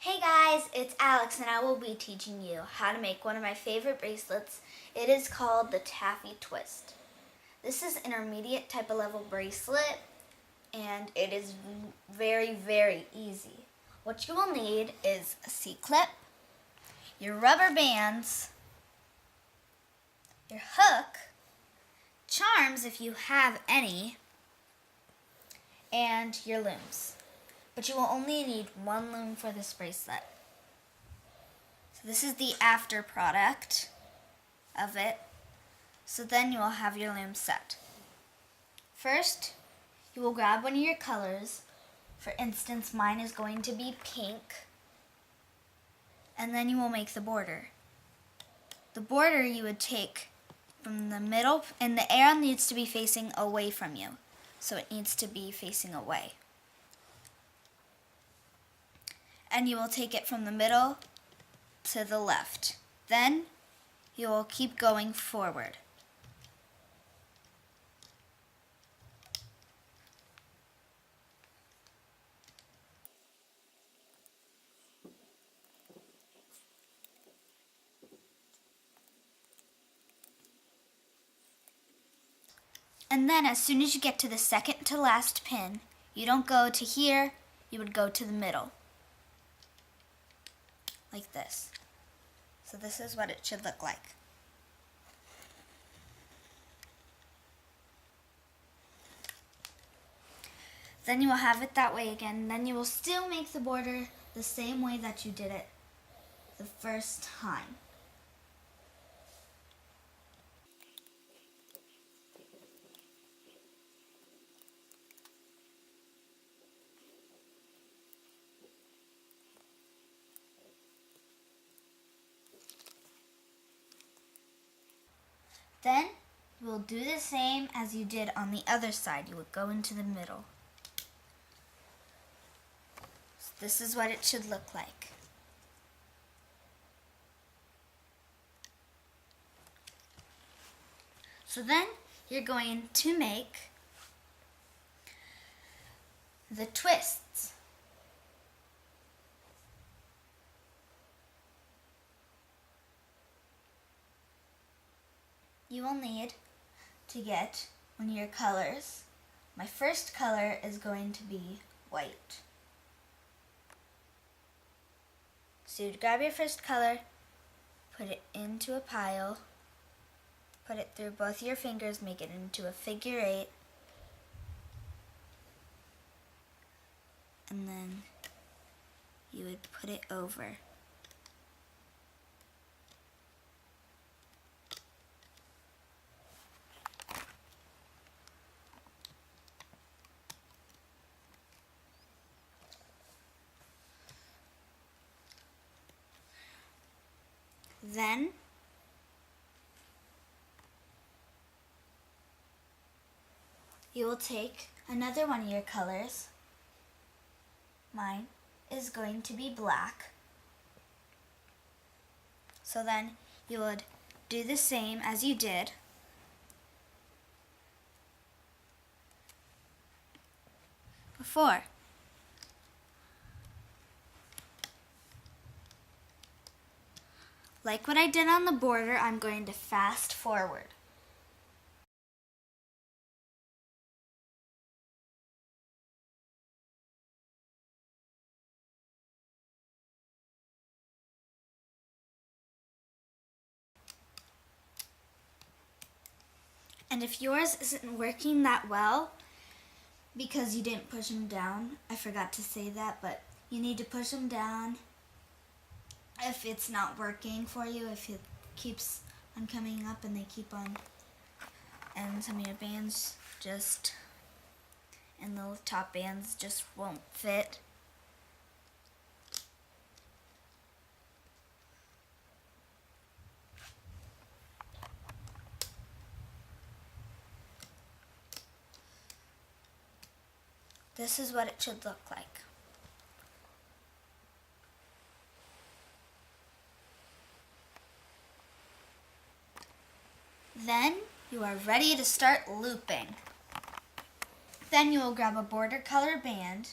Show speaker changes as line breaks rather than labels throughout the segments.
Hey guys, it's Alex and I will be teaching you how to make one of my favorite bracelets. It is called the Taffy Twist. This is intermediate type of level bracelet and it is very easy. What you will need is a C-clip, your rubber bands, your hook, charms if you have any, and your looms. But you will only need one loom for this bracelet. So this is the after product of it. So then you will have your loom set. First, you will grab one of your colors. For instance, mine is going to be pink. And then you will make the border. The border you would take from the middle, and the arrow needs to be facing away from you. So it needs to be facing away. And you will take it from the middle to the left. Then you will keep going forward. And then as soon as you get to the second to last pin, you don't go to here, you would go to the middle. Like this. So this is what it should look like. Then you will have it that way again. Then you will still make the border the same way that you did it the first time. Then you will do the same as you did on the other side. You would go into the middle. So this is what it should look like. So then you're going to make the twists. You will need to get one of your colors. My first color is going to be white. So you'd grab your first color, put it into a pile, put it through both your fingers, make it into a figure 8, and then you would put it over. Then you will take another one of your colors. Mine is going to be black. So then you would do the same as you did. Before. Like what I did on the border, I'm going to fast forward. And if yours isn't working that well, because you didn't push them down, I forgot to say that, but you need to push them down if it's not working for you, if it keeps on coming up and they keep on, and some of your bands just, and the top bands just won't fit. This is what it should look like. Then you are ready to start looping. Then you will grab a border color band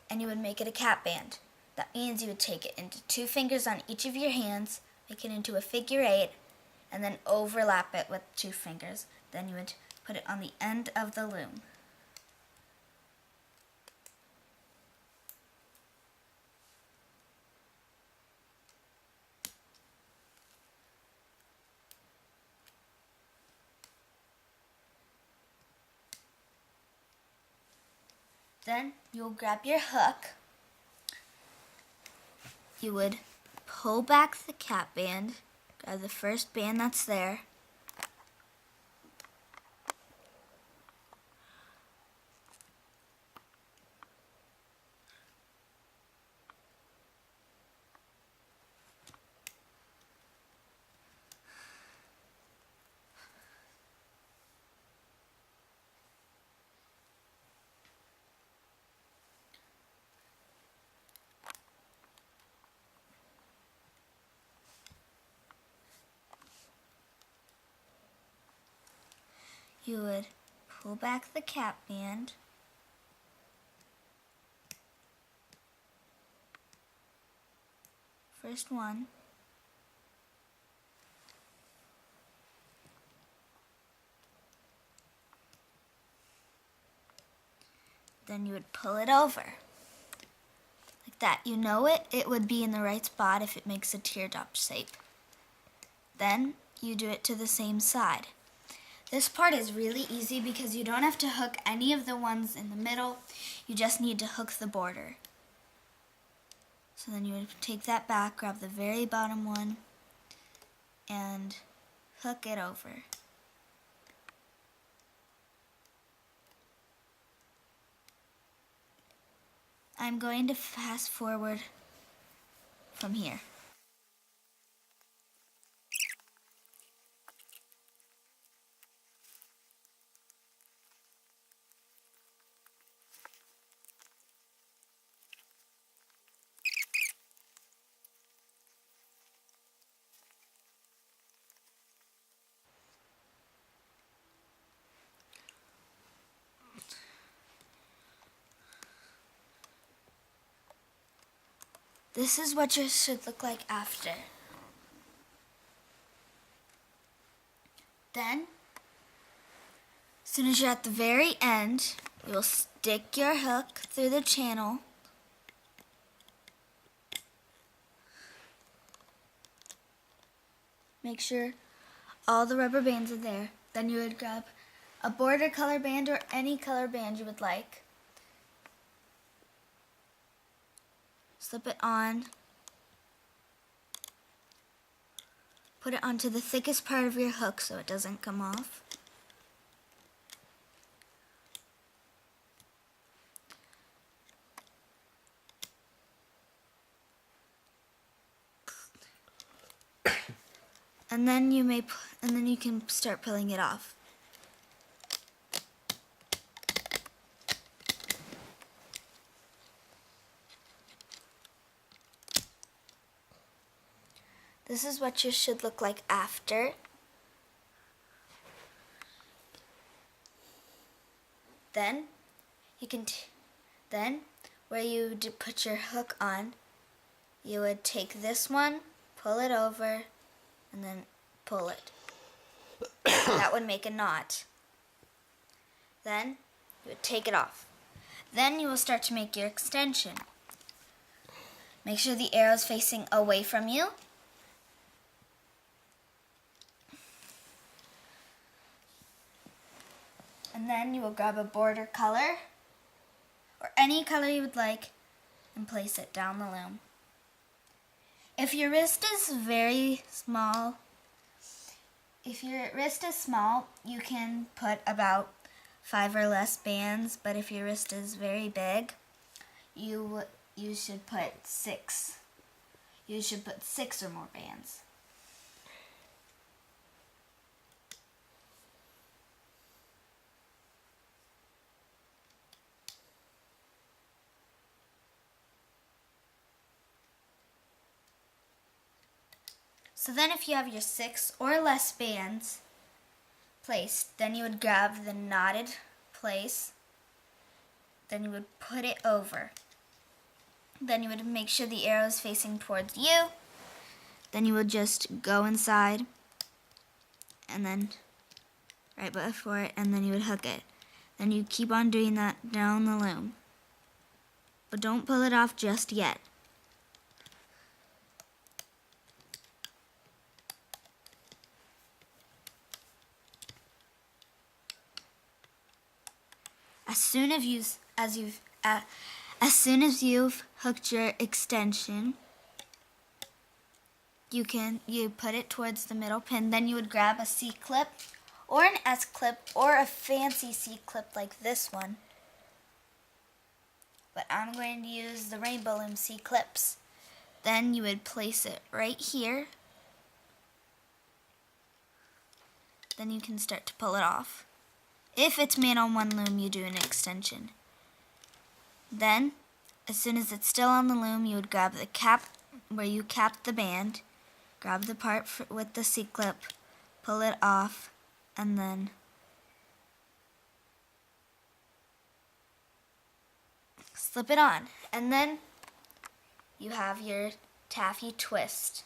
and you would make it a cap band. That means you would take it into 2 fingers on each of your hands, make it into a figure 8, and then overlap it with 2 fingers. Then you would put it on the end of the loom. Then you'll grab your hook. You would pull back the cap band, grab the first band that's there, you would pull back the cap band, first one, then you would pull it over, like that. You know it would be in the right spot if it makes a teardrop shape. Then you do it to the same side. This part is really easy because you don't have to hook any of the ones in the middle. You just need to hook the border. So then you would take that back, grab the very bottom one, and hook it over. I'm going to fast forward from here. This is what yours should look like after. Then, as soon as you're at the very end, you'll stick your hook through the channel. Make sure all the rubber bands are there. Then you would grab a border color band or any color band you would like. Slip it on. Put it onto the thickest part of your hook so it doesn't come off. And then you can start pulling it off. This is what yours should look like after. Then you can then where you put your hook on, you would take this one, pull it over, and then pull it. That would make a knot. Then you would take it off. Then you will start to make your extension. Make sure the arrow is facing away from you. And then you will grab a border color or any color you would like and place it down the loom. If your wrist is very small, you can put about 5 or less bands, but if your wrist is very big, you should put 6. You should put 6 or more bands. So then if you have your 6 or less bands placed, then you would grab the knotted place, then you would put it over. Then you would make sure the arrow is facing towards you. Then you would just go inside and then right before it, and then you would hook it. Then you keep on doing that down the loom. But don't pull it off just yet. As soon as you've hooked your extension, you put it towards the middle pin. Then you would grab a C-clip or an S-clip or a fancy C-clip like this one. But I'm going to use the rainbow loom C-clips. Then you would place it right here. Then you can start to pull it off. If it's made on one loom, you do an extension. Then, as soon as it's still on the loom, you would grab the cap where you capped the band, grab the part with the C-clip, pull it off, and then slip it on. And then you have your taffy twist.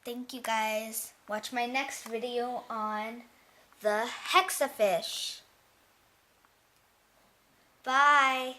Thank you guys. Watch my next video on the hexafish. Bye.